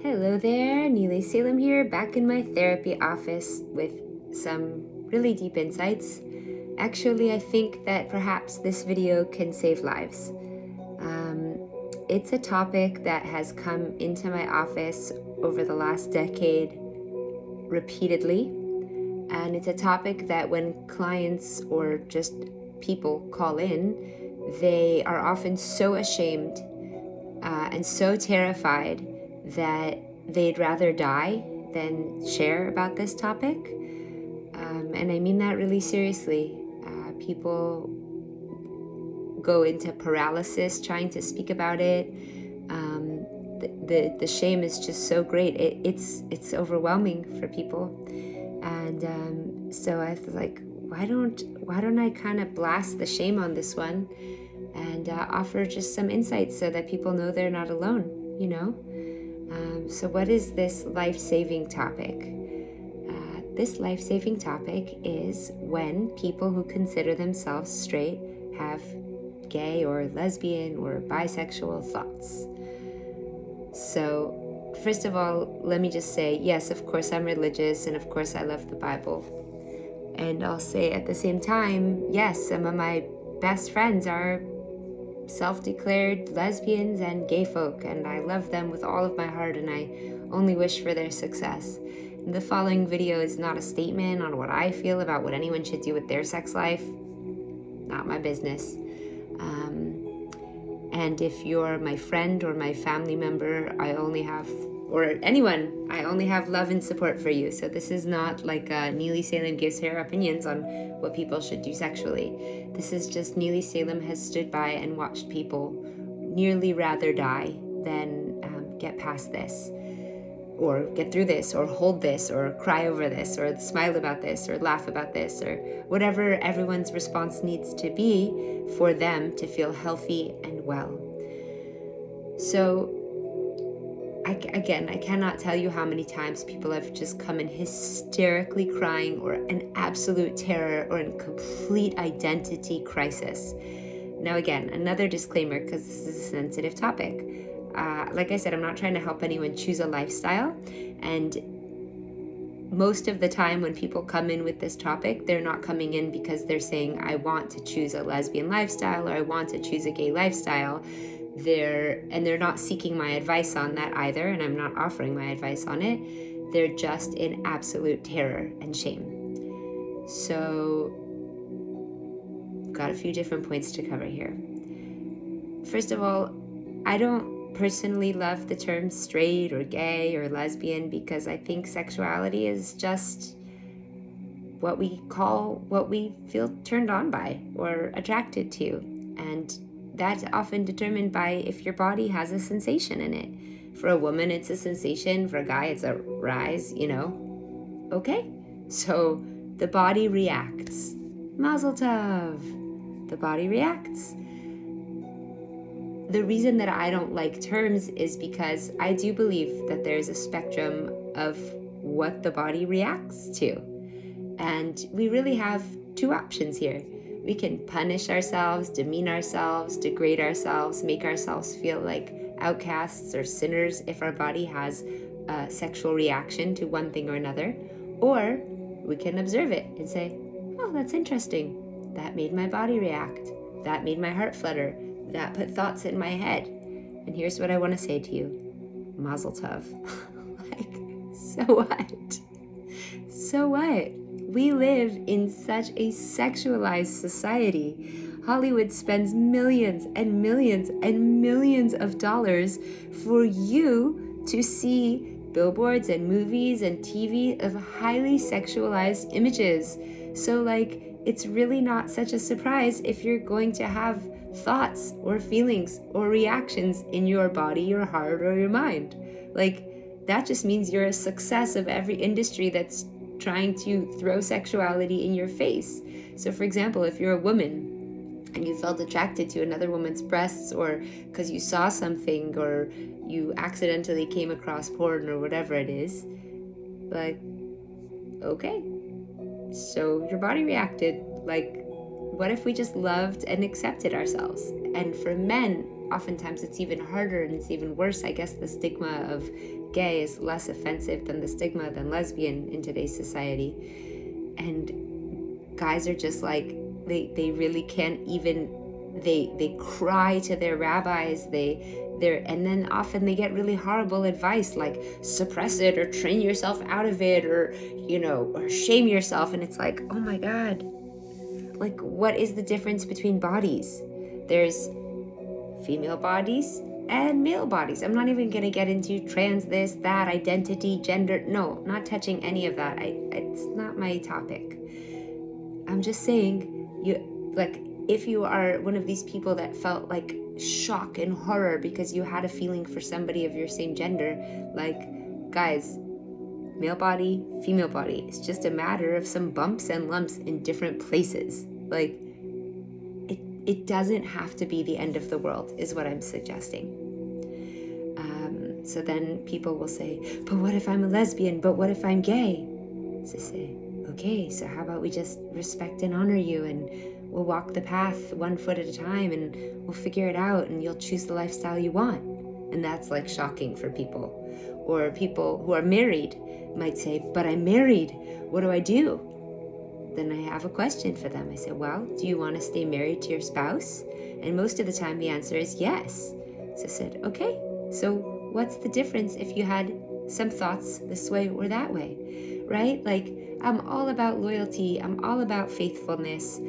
Hello there, Neely Salem here, back in my therapy office with some really deep insights. Actually, I think that perhaps this video can save lives. It's a topic that has come into my office over the last decade repeatedly, and it's a topic that when clients or just people call in, they are often so ashamed and so terrified that they'd rather die than share about this topic. And I mean that really seriously. People go into paralysis trying to speak about it. The shame is just so great. It's overwhelming for people. And so I was like, why don't I kind of blast the shame on this one and offer just some insights so that people know they're not alone, you know? So what is this life-saving topic? This life-saving topic is when people who consider themselves straight have gay or lesbian or bisexual thoughts. So first of all, let me just say, yes, of course I'm religious, and of course I love the Bible. And I'll say at the same time, yes, some of my best friends are self-declared lesbians and gay folk, and I love them with all of my heart, and I only wish for their success. And the following video is not a statement on what I feel about what anyone should do with their sex life. Not my business. And if you're my friend or my family member, I only have love and support for you. So this is not like Neely Salem gives her opinions on what people should do sexually. This is just Neely Salem has stood by and watched people nearly rather die than get past this, or get through this, or hold this, or cry over this, or smile about this, or laugh about this, or whatever everyone's response needs to be for them to feel healthy and well. So I cannot tell you how many times people have just come in hysterically crying or in absolute terror or in complete identity crisis. Now again, another disclaimer, because this is a sensitive topic. Like I said, I'm not trying to help anyone choose a lifestyle, and most of the time when people come in with this topic, they're not coming in because they're saying, I want to choose a lesbian lifestyle or I want to choose a gay lifestyle. They're not seeking my advice on that either, and I'm not offering my advice on it. They're just in absolute terror and shame. So, got a few different points to cover here. First of all, I don't personally love the term straight or gay or lesbian because I think sexuality is just what we feel turned on by or attracted to, and that's often determined by if your body has a sensation in it. For a woman, it's a sensation. For a guy, it's a rise, Okay, so the body reacts. Mazel tov. The body reacts. The reason that I don't like terms is because I do believe that there's a spectrum of what the body reacts to. And we really have two options here. We can punish ourselves, demean ourselves, degrade ourselves, make ourselves feel like outcasts or sinners if our body has a sexual reaction to one thing or another. Or we can observe it and say, oh, that's interesting. That made my body react. That made my heart flutter. That put thoughts in my head. And here's what I want to say to you. Mazel tov. So what? So what? We live in such a sexualized society. Hollywood spends millions and millions and millions of dollars for you to see billboards and movies and TV of highly sexualized images. So it's really not such a surprise if you're going to have thoughts or feelings or reactions in your body, your heart, or your mind. That just means you're a success of every industry that's trying to throw sexuality in your face. So for example, if you're a woman and you felt attracted to another woman's breasts, or because you saw something or you accidentally came across porn or whatever it is, okay, so your body reacted. What if we just loved and accepted ourselves? And for men, oftentimes it's even harder and it's even worse. I guess the stigma of gay is less offensive than the stigma than lesbian in today's society. And guys are just like, they really can't even, they cry to their rabbis, and then often they get really horrible advice like suppress it or train yourself out of it, or or shame yourself. And it's like, oh my God, like, what is the difference between bodies? There's female bodies and male bodies. I'm not even gonna get into trans, this, that, identity, gender. No, not touching any of that. It's not my topic. I'm just saying, if you are one of these people that felt like shock and horror because you had a feeling for somebody of your same gender, like, guys, male body, female body, it's just a matter of some bumps and lumps in different places. Like, it doesn't have to be the end of the world, is what I'm suggesting. So then people will say, but what if I'm a lesbian? But what if I'm gay? So say, okay, so how about we just respect and honor you, and we'll walk the path 1 foot at a time, and we'll figure it out, and you'll choose the lifestyle you want. And that's like shocking for people. Or people who are married might say, but I'm married, what do I do? Then I have a question for them. I say, well, do you want to stay married to your spouse? And most of the time the answer is yes. So I said, okay, so what's the difference if you had some thoughts this way or that way, right? Like, I'm all about loyalty, I'm all about faithfulness,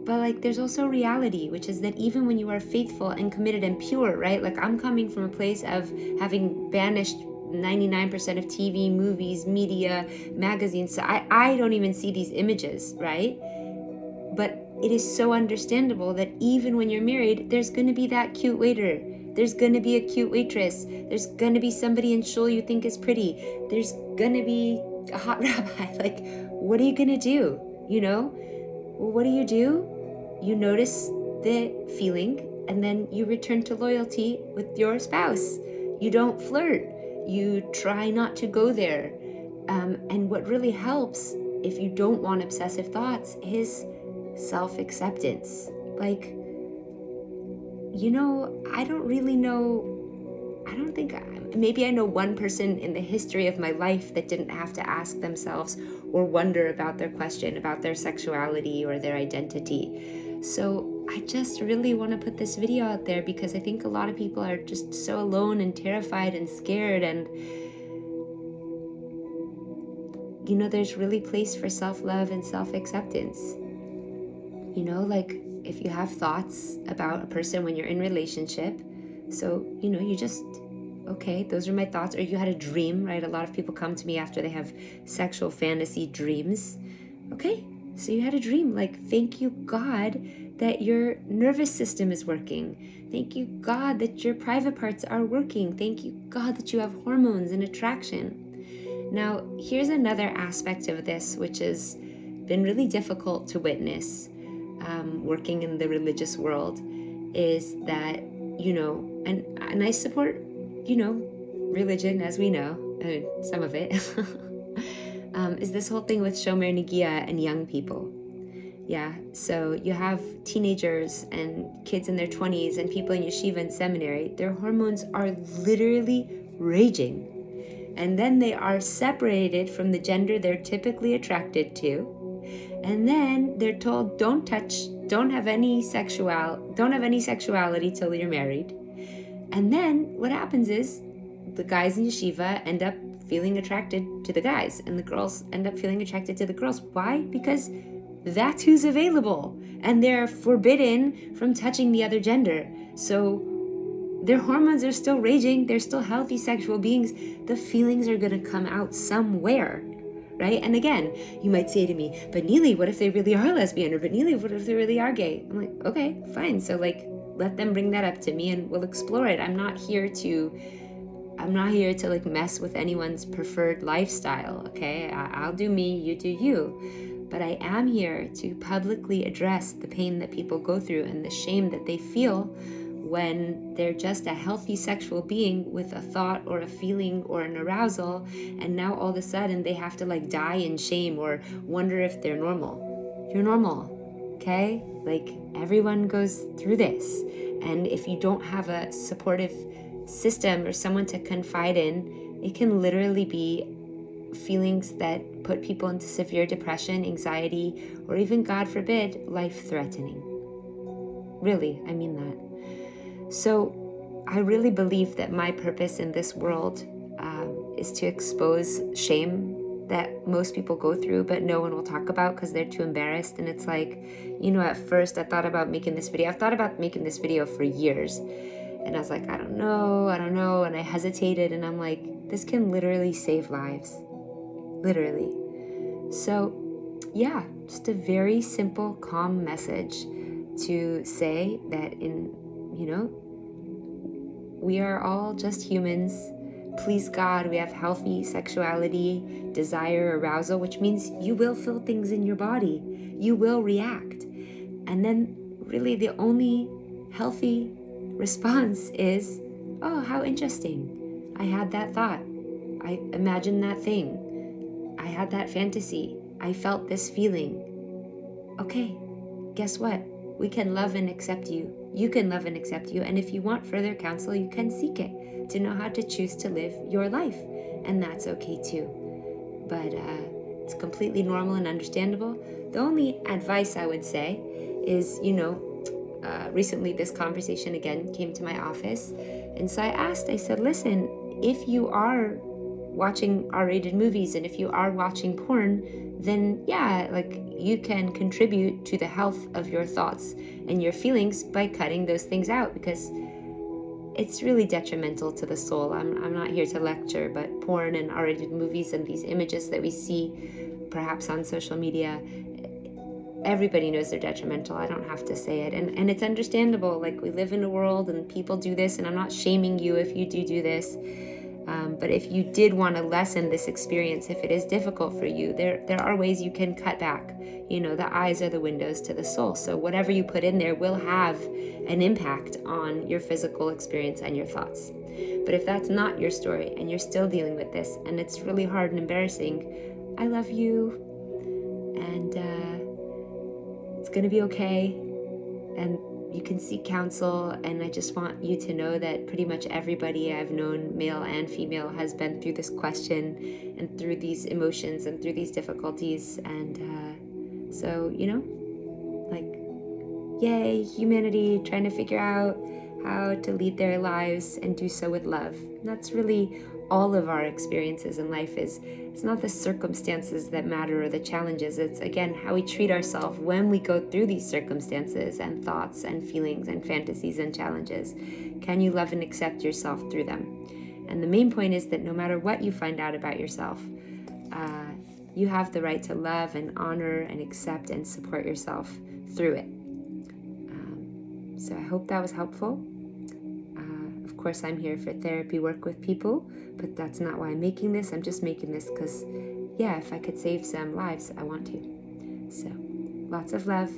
but like, there's also reality, which is that even when you are faithful and committed and pure, right? Like, I'm coming from a place of having banished 99% of TV, movies, media, magazines. So I don't even see these images, right? But it is so understandable that even when you're married, there's going to be that cute waiter. There's going to be a cute waitress. There's going to be somebody in shul you think is pretty. There's going to be a hot rabbi. Like, what are you going to do? Well, what do? You notice the feeling, and then you return to loyalty with your spouse. You don't flirt. You try not to go there. And what really helps, if you don't want obsessive thoughts, is self-acceptance. Like, I don't really know. Maybe I know one person in the history of my life that didn't have to ask themselves or wonder about their question about their sexuality or their identity. So I just really want to put this video out there because I think a lot of people are just so alone and terrified and scared, and there's really place for self-love and self-acceptance. Like, if you have thoughts about a person when you're in relationship, so you just, okay, those are my thoughts. Or you had a dream, right? A lot of people come to me after they have sexual fantasy dreams. Okay, so you had a dream. Like, thank you, God, that your nervous system is working. Thank you, God, that your private parts are working. Thank you, God, that you have hormones and attraction. Now, here's another aspect of this, which has been really difficult to witness, working in the religious world, is that, and I support, religion, as we know, some of it, is this whole thing with shomer negia and young people. Yeah, so you have teenagers and kids in their 20s and people in yeshiva and seminary. Their hormones are literally raging. And then they are separated from the gender they're typically attracted to. And then they're told, don't touch, don't have any sexuality till you're married. And then what happens is the guys in yeshiva end up feeling attracted to the guys, and the girls end up feeling attracted to the girls. Why? Because that's who's available, and they're forbidden from touching the other gender. So their hormones are still raging. They're still healthy sexual beings. The feelings are going to come out somewhere, right? And again, you might say to me, but Neely, what if they really are lesbian? Or, but Neely, what if they really are gay? I'm like, okay, fine. So like, let them bring that up to me and we'll explore it. I'm not here to like mess with anyone's preferred lifestyle, okay? I'll do me, you do you. But I am here to publicly address the pain that people go through and the shame that they feel when they're just a healthy sexual being with a thought or a feeling or an arousal, and now all of a sudden they have to like die in shame or wonder if they're normal. You're normal, okay? Like, everyone goes through this. And if you don't have a supportive system or someone to confide in, it can literally be feelings that put people into severe depression, anxiety, or even, God forbid, life-threatening. Really, I mean that. So I really believe that my purpose in this world is to expose shame that most people go through, but no one will talk about because they're too embarrassed. And it's like, at first I thought about making this video. I've thought about making this video for years. And I was like, I don't know. And I hesitated, and I'm like, this can literally save lives. Literally. So yeah, just a very simple, calm message to say that we are all just humans. Please God, we have healthy sexuality, desire, arousal, which means you will feel things in your body. You will react. And then really the only healthy response is, oh, how interesting. I had that thought. I imagined that thing. I had that fantasy. I felt this feeling. Okay, guess what? We can love and accept you. You can love and accept you. And if you want further counsel, you can seek it to know how to choose to live your life. And that's okay too. But it's completely normal and understandable. The only advice I would say is, recently this conversation again came to my office. And so I said, listen, if you are watching R-rated movies and if you are watching porn, then yeah, you can contribute to the health of your thoughts and your feelings by cutting those things out, because it's really detrimental to the soul. I'm not here to lecture, but porn and R-rated movies and these images that we see perhaps on social media, everybody knows they're detrimental. I don't have to say it. And it's understandable. We live in a world and people do this, and I'm not shaming you if you do this. But if you did want to lessen this experience, if it is difficult for you, there are ways you can cut back. The eyes are the windows to the soul. So whatever you put in there will have an impact on your physical experience and your thoughts. But if that's not your story and you're still dealing with this and it's really hard and embarrassing, I love you, and it's going to be okay. And you can seek counsel, and I just want you to know that pretty much everybody I've known, male and female, has been through this question and through these emotions and through these difficulties. And so, yay, humanity trying to figure out how to lead their lives and do so with love. And that's really all of our experiences in life. It's not the circumstances that matter or the challenges. It's, again, how we treat ourselves when we go through these circumstances and thoughts and feelings and fantasies and challenges. Can you love and accept yourself through them? And the main point is that no matter what you find out about yourself, you have the right to love and honor and accept and support yourself through it. So I hope that was helpful. Of course, I'm here for therapy work with people, but that's not why I'm making this. I'm just making this because, if I could save some lives, I want to. So, lots of love.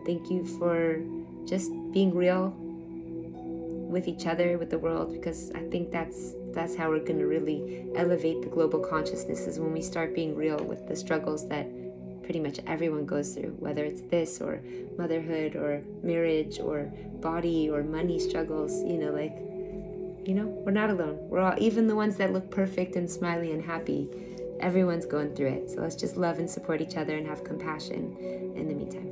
Thank you for just being real with each other, with the world, because I think that's how we're going to really elevate the global consciousness, is when we start being real with the struggles that pretty much everyone goes through, whether it's this or motherhood or marriage or body or money struggles. We're not alone. We're all, even the ones that look perfect and smiley and happy, everyone's going through it. So let's just love and support each other and have compassion in the meantime.